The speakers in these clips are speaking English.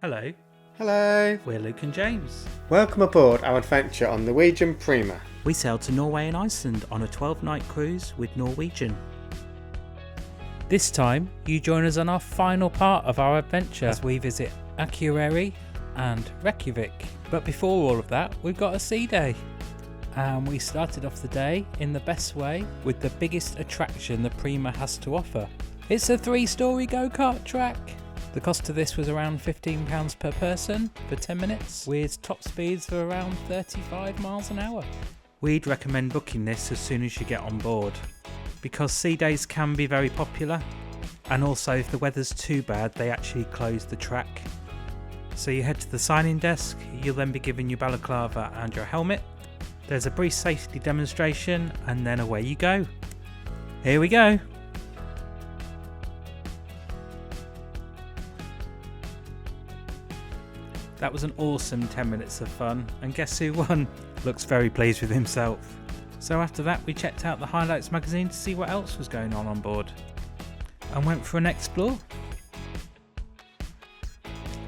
Hello, Hello! we're Luke and James. Welcome aboard our adventure on Norwegian Prima. We sailed to Norway and Iceland on a 12-night cruise with Norwegian. This time, you join us on our final part of our adventure as we visit Akureyri and Reykjavik. But before all of that, we've got a sea day. And we started off the day in the best way with the biggest attraction the Prima has to offer. It's a 3-story go-kart track. The cost of this was around £15 per person for 10 minutes, with top speeds of around 35 miles an hour. We'd recommend booking this as soon as you get on board, because sea days can be very popular, and also if the weather's too bad they actually close the track. So you head to the sign-in desk, you'll then be given your balaclava and your helmet. There's a brief safety demonstration and then away you go. Here we go! That was an awesome 10 minutes of fun, and guess who won? Looks very pleased with himself. So after that we checked out the Highlights magazine to see what else was going on board, and went for an explore.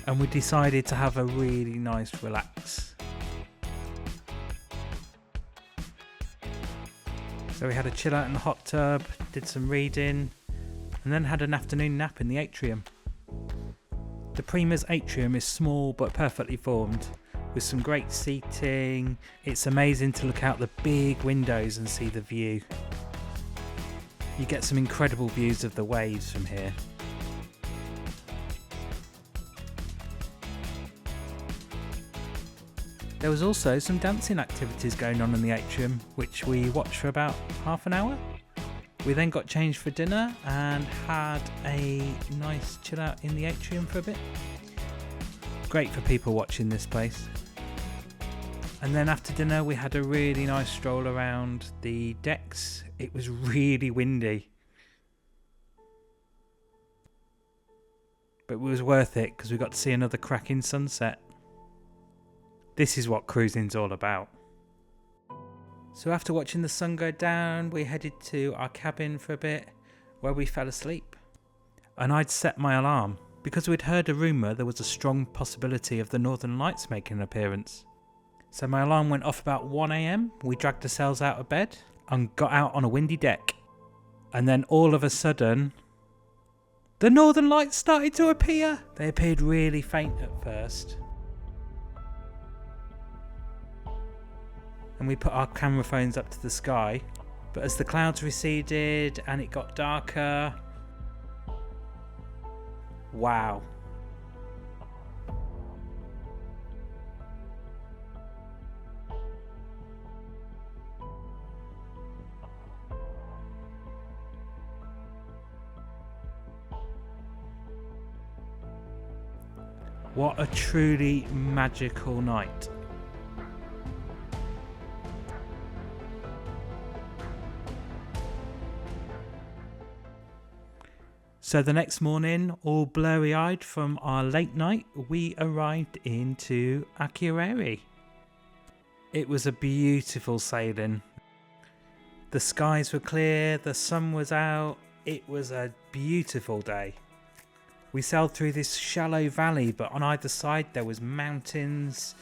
And we decided to have a really nice relax. So we had a chill out in the hot tub, did some reading, and then had an afternoon nap in the atrium. The Prima's atrium is small but perfectly formed, with some great seating. It's amazing to look out the big windows and see the view. You get some incredible views of the waves from here. There was also some dancing activities going on in the atrium, which we watched for about half an hour. We then got changed for dinner and had a nice chill out in the atrium for a bit. Great for people watching this place. And then after dinner we had a really nice stroll around the decks. It was really windy, but it was worth it because we got to see another cracking sunset. This is what cruising's all about. So after watching the sun go down, we headed to our cabin for a bit, where we fell asleep. And I'd set my alarm, because we'd heard a rumour there was a strong possibility of the Northern Lights making an appearance. So my alarm went off about 1 AM, we dragged ourselves out of bed, and got out on a windy deck. And then all of a sudden, the Northern Lights started to appear! They appeared really faint at first. And we put our camera phones up to the sky, but as the clouds receded and it got darker, wow. What a truly magical night. So the next morning, all blurry-eyed from our late night, we arrived into Akureyri. It was a beautiful sailing. The skies were clear, the sun was out, it was a beautiful day. We sailed through this shallow valley, but on either side there was mountains.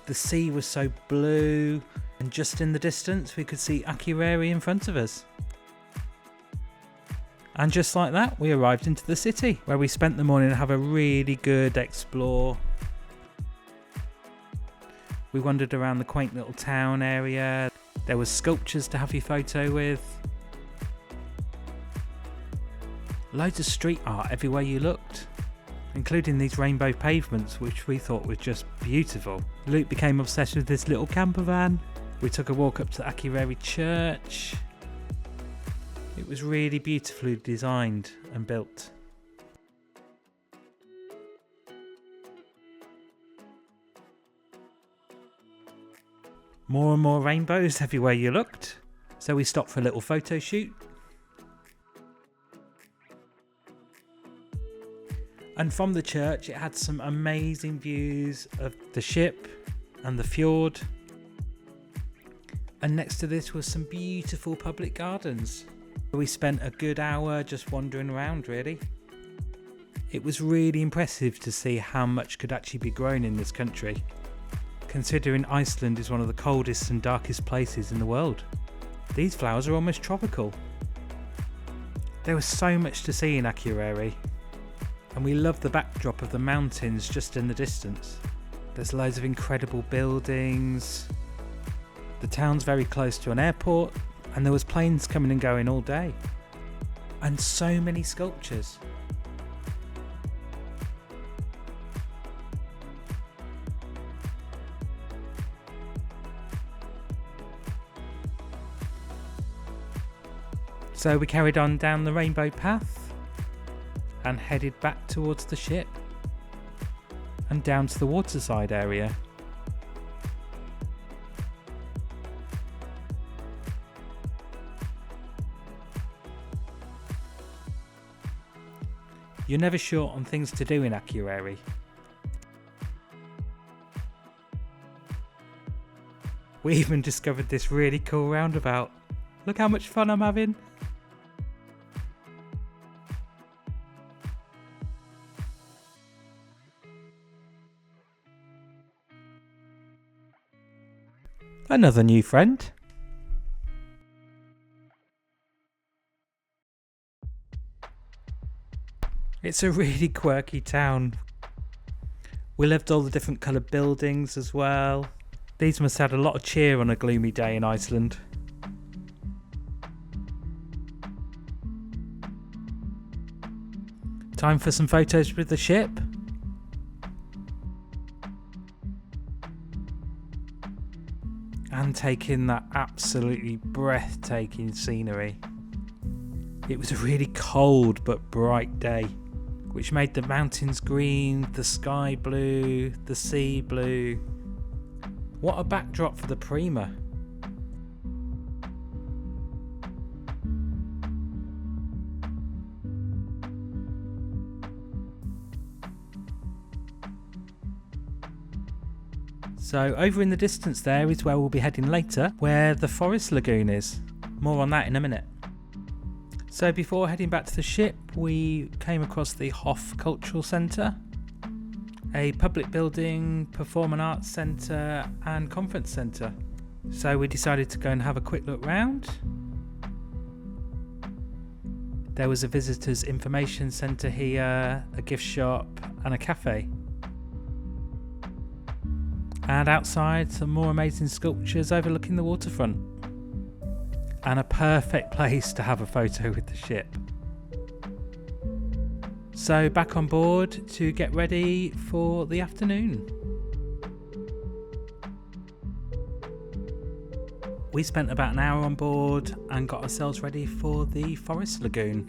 The sea was so blue, and just in the distance we could see Akureyri in front of us. And just like that, we arrived into the city, where we spent the morning to have a really good explore. We wandered around the quaint little town area. There was sculptures to have your photo with. Loads of street art everywhere you looked, including these rainbow pavements, which we thought were just beautiful. Luke became obsessed with this little camper van. We took a walk up to the Akureyri church. It was really beautifully designed and built. More and more rainbows everywhere you looked, so we stopped for a little photo shoot. And from the church it had some amazing views of the ship and the fjord. And next to this was some beautiful public gardens. We spent a good hour just wandering around really. It was really impressive to see how much could actually be grown in this country, considering Iceland is one of the coldest and darkest places in the world. These flowers are almost tropical. There was so much to see in Akureyri, and we loved the backdrop of the mountains just in the distance. There's loads of incredible buildings. The town's very close to an airport, and there was planes coming and going all day. And so many sculptures. So we carried on down the rainbow path and headed back towards the ship and down to the waterside area. You're never short on things to do in Akureyri. We even discovered this really cool roundabout. Look how much fun I'm having. Another new friend. It's a really quirky town. We loved all the different coloured buildings as well. These must have had a lot of cheer on a gloomy day in Iceland. Time for some photos with the ship. And taking that absolutely breathtaking scenery. It was a really cold but bright day, which made the mountains green, the sky blue, the sea blue. What a backdrop for the Prima. So over in the distance there is where we'll be heading later, where the Forest Lagoon is. More on that in a minute. So before heading back to the ship, we came across the Hof Cultural Centre, a public building, performing arts centre and conference centre. So we decided to go and have a quick look round. There was a visitors information centre here, a gift shop and a cafe. And outside, some more amazing sculptures overlooking the waterfront. And a perfect place to have a photo with the ship. So back on board to get ready for the afternoon. We spent about an hour on board and got ourselves ready for the Forest Lagoon.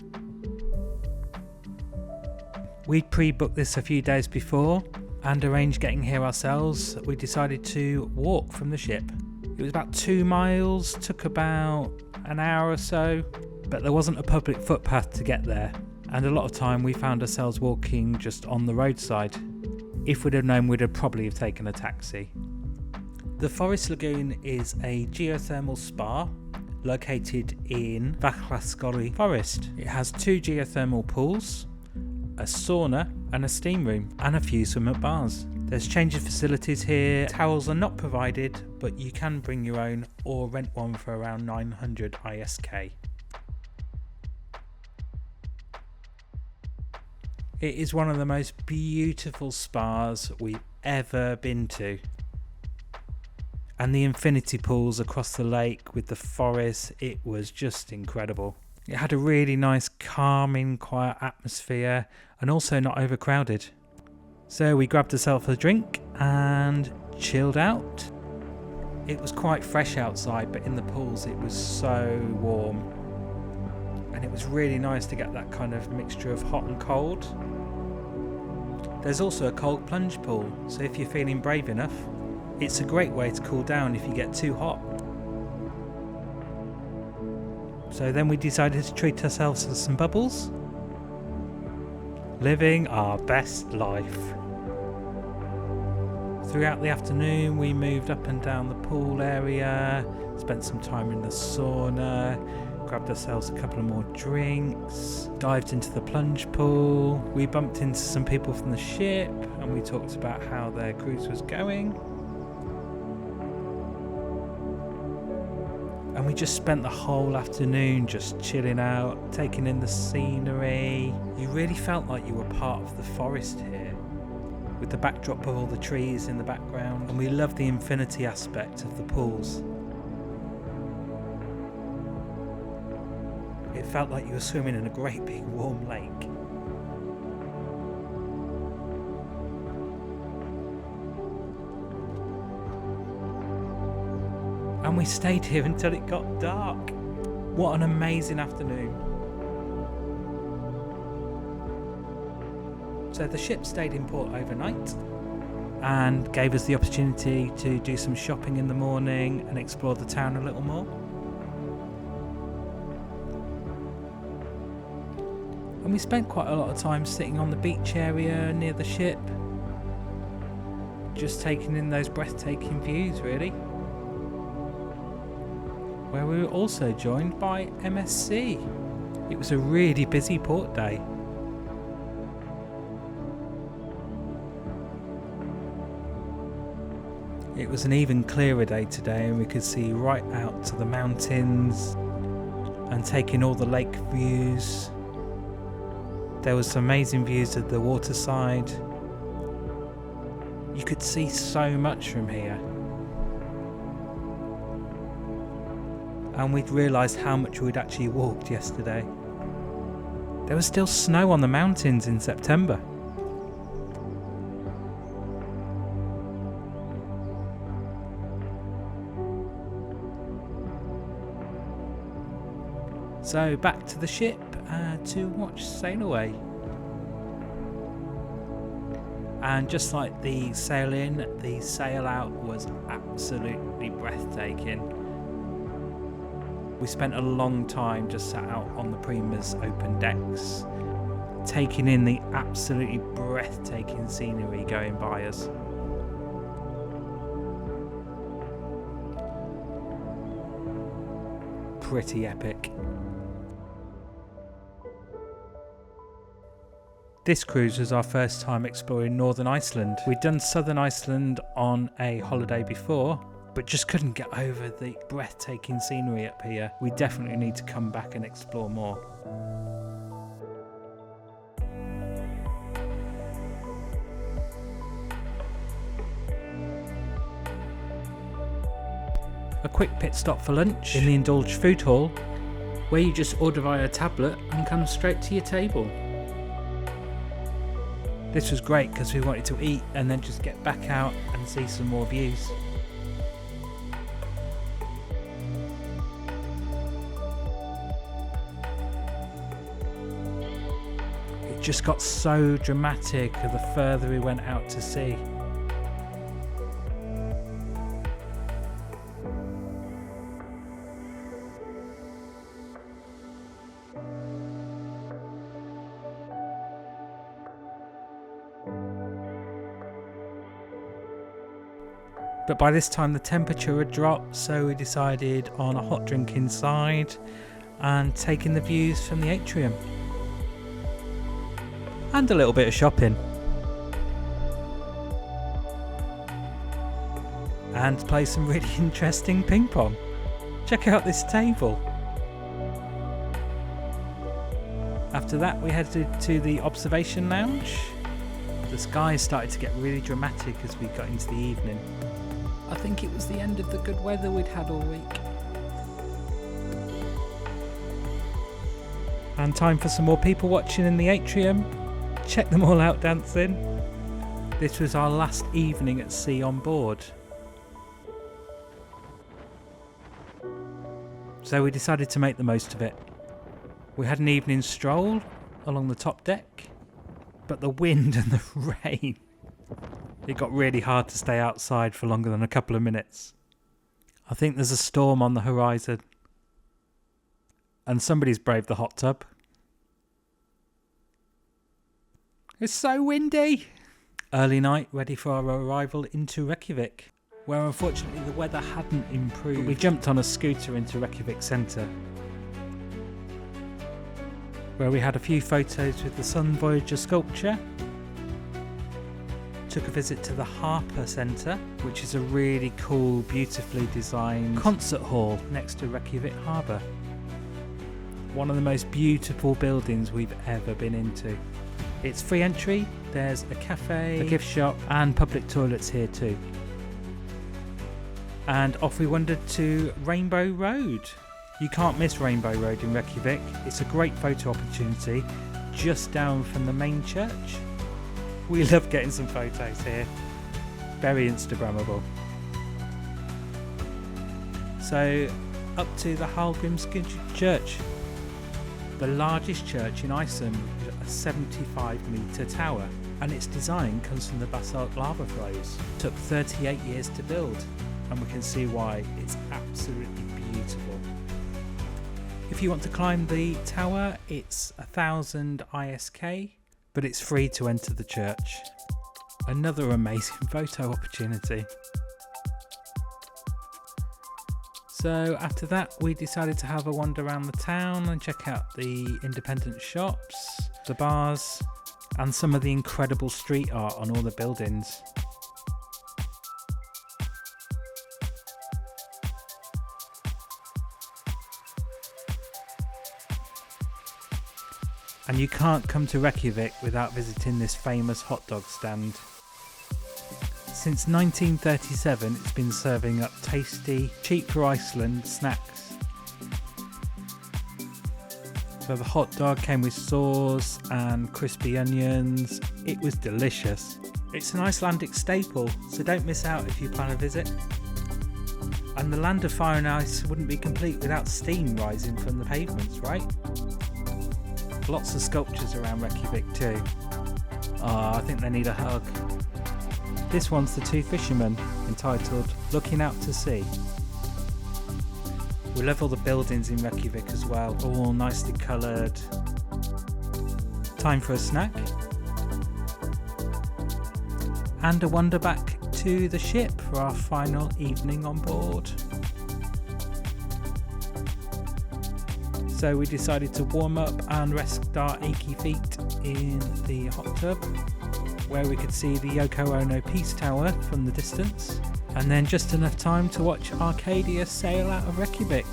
We'd pre-booked this a few days before and arranged getting here ourselves. We decided to walk from the ship. It was about 2 miles, took about an hour or so, but there wasn't a public footpath to get there, and a lot of time we found ourselves walking just on the roadside. If we'd have known, we'd have probably have taken a taxi. The Forest Lagoon is a geothermal spa located in Vakhlaskori Forest. It has 2 geothermal pools, a sauna and a steam room, and a few swim up bars. There's changing facilities here. Towels are not provided, but you can bring your own or rent one for around 900 ISK. It is one of the most beautiful spas we've ever been to. And the infinity pools across the lake with the forest, it was just incredible. It had a really nice, calming, quiet atmosphere and also not overcrowded. So we grabbed ourselves a drink and chilled out. It was quite fresh outside, but in the pools it was so warm. And it was really nice to get that kind of mixture of hot and cold. There's also a cold plunge pool, so if you're feeling brave enough, it's a great way to cool down if you get too hot. So then we decided to treat ourselves to some bubbles. Living our best life. Throughout the afternoon we moved up and down the pool area, spent some time in the sauna, grabbed ourselves a couple of more drinks, dived into the plunge pool. We bumped into some people from the ship and we talked about how their cruise was going. And we just spent the whole afternoon just chilling out, taking in the scenery. You really felt like you were part of the forest here, with the backdrop of all the trees in the background. And we loved the infinity aspect of the pools. It felt like you were swimming in a great big warm lake. And we stayed here until it got dark. What an amazing afternoon. So the ship stayed in port overnight and gave us the opportunity to do some shopping in the morning and explore the town a little more. And we spent quite a lot of time sitting on the beach area near the ship, just taking in those breathtaking views really. Where we were also joined by MSC. It was a really busy port day. It was an even clearer day today and we could see right out to the mountains and take in all the lake views. There was some amazing views of the waterside. You could see so much from here. And we'd realised how much we'd actually walked yesterday. There was still snow on the mountains in September. So back to the ship to watch sail away. And just like the sail in, the sail out was absolutely breathtaking. We spent a long time just sat out on the Prima's open decks, taking in the absolutely breathtaking scenery going by us. Pretty epic. This cruise was our first time exploring northern Iceland. We'd done southern Iceland on a holiday before, but just couldn't get over the breathtaking scenery up here. We definitely need to come back and explore more. A quick pit stop for lunch in the Indulge food hall, where you just order via a tablet and come straight to your table. This was great because we wanted to eat and then just get back out and see some more views. It just got so dramatic the further we went out to sea. But by this time the temperature had dropped, so we decided on a hot drink inside and taking the views from the atrium. And a little bit of shopping. And play some really interesting ping pong. Check out this table. After that we headed to the observation lounge. The skies started to get really dramatic as we got into the evening. I think it was the end of the good weather we'd had all week. And time for some more people watching in the atrium. Check them all out dancing. This was our last evening at sea on board. So we decided to make the most of it. We had an evening stroll along the top deck, but the wind and the rain, it got really hard to stay outside for longer than a couple of minutes. I think there's a storm on the horizon. And somebody's braved the hot tub. It's so windy! Early night, ready for our arrival into Reykjavik, where unfortunately the weather hadn't improved. We jumped on a scooter into Reykjavik centre. where we had a few photos with the Sun Voyager sculpture. Took a visit to the Harper Centre, which is a really cool, beautifully designed concert hall next to Reykjavik Harbour. One of the most beautiful buildings we've ever been into. It's free entry, there's a cafe, a gift shop and public toilets here too. And off we wandered to Rainbow Road. You can't miss Rainbow Road in Reykjavik. It's a great photo opportunity just down from the main church. We love getting some photos here. Very Instagrammable. So up to the Hallgrímskirkju Church, the largest church in Iceland, with a 75-metre tower, and its design comes from the basalt lava flows. It took 38 years to build, and we can see why. It's absolutely beautiful. If you want to climb the tower, it's 1000 ISK, but it's free to enter the church. Another amazing photo opportunity. So after that we decided to have a wander around the town and check out the independent shops, the bars and some of the incredible street art on all the buildings. And you can't come to Reykjavik without visiting this famous hot dog stand. Since 1937 it's been serving up tasty, cheap for Iceland snacks. So the hot dog came with sauce and crispy onions. It was delicious. It's an Icelandic staple, so don't miss out if you plan a visit. And the land of fire and ice wouldn't be complete without steam rising from the pavements, right? Lots of sculptures around Reykjavik too. I think they need a hug. This one's the two fishermen, entitled Looking Out to Sea. We love all the buildings in Reykjavik as well, all nicely coloured. Time for a snack. And a wander back to the ship for our final evening on board. So we decided to warm up and rest our achy feet in the hot tub, where we could see the Yoko Ono Peace Tower from the distance, and then just enough time to watch Arcadia sail out of Reykjavik.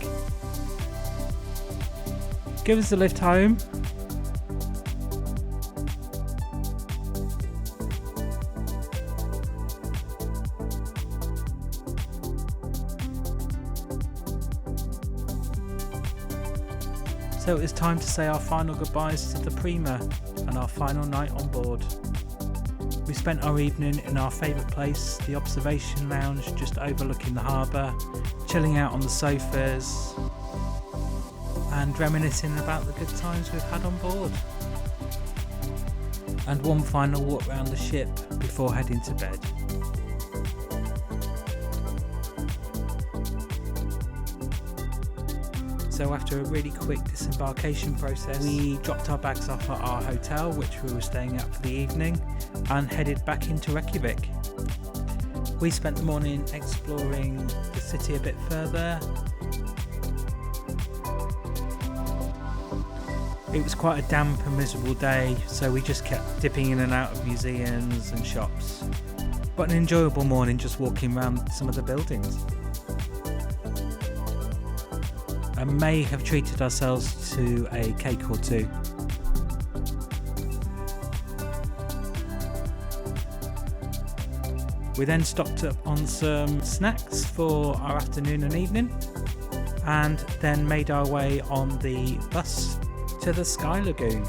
Give us a lift home. So it was time to say our final goodbyes to the Prima and our final night on board. We spent our evening in our favourite place, the observation lounge just overlooking the harbour, chilling out on the sofas and reminiscing about the good times we've had on board. And one final walk around the ship before heading to bed. So after a really quick disembarkation process, we dropped our bags off at our hotel, which we were staying at for the evening, and headed back into Reykjavik. We spent the morning exploring the city a bit further. It was quite a damp and miserable day, so we just kept dipping in and out of museums and shops. But an enjoyable morning just walking around some of the buildings. And may have treated ourselves to a cake or two. We then stocked up on some snacks for our afternoon and evening, and then made our way on the bus to the Sky Lagoon.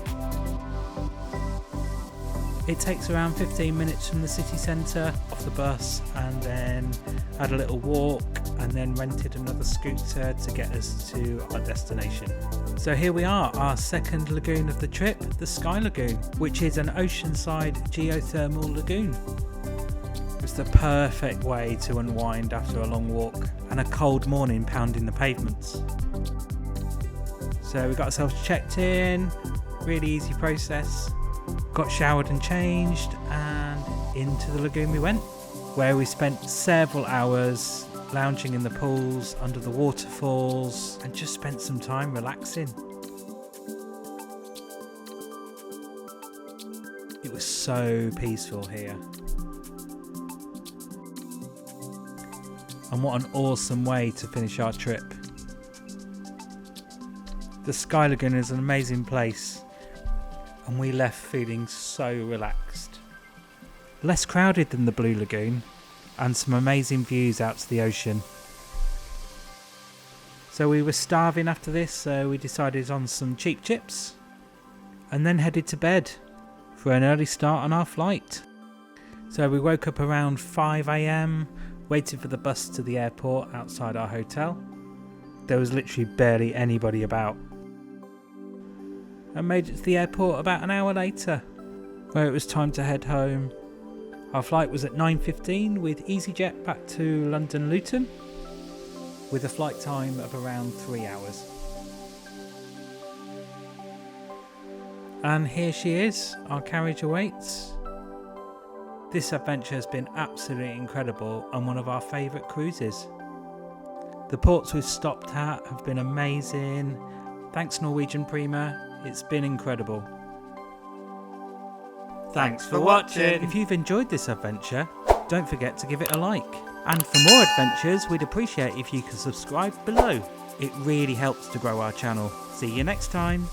It takes around 15 minutes from the city centre off the bus, and then had a little walk, and then rented another scooter to get us to our destination. So here we are, our second lagoon of the trip, the Sky Lagoon, which is an oceanside geothermal lagoon. It's the perfect way to unwind after a long walk and a cold morning pounding the pavements. So we got ourselves checked in, really easy process, got showered and changed, and into the lagoon we went, where we spent several hours lounging in the pools, under the waterfalls, and just spent some time relaxing. It was so peaceful here. And what an awesome way to finish our trip. The Sky Lagoon is an amazing place, and we left feeling so relaxed. Less crowded than the Blue Lagoon, and some amazing views out to the ocean. So we were starving after this, so we decided on some cheap chips, and then headed to bed for an early start on our flight. So we woke up around 5 AM, waited for the bus to the airport outside our hotel. There was literally barely anybody about. And made it to the airport about an hour later, where it was time to head home. Our flight was at 9:15 with EasyJet back to London Luton, with a flight time of around 3 hours. And here she is, our carriage awaits. This adventure has been absolutely incredible and one of our favourite cruises. The ports we've stopped at have been amazing. Thanks Norwegian Prima, it's been incredible. Thanks for watching. If you've enjoyed this adventure, don't forget to give it a like. And for more adventures, we'd appreciate if you could subscribe below. It really helps to grow our channel. See you next time.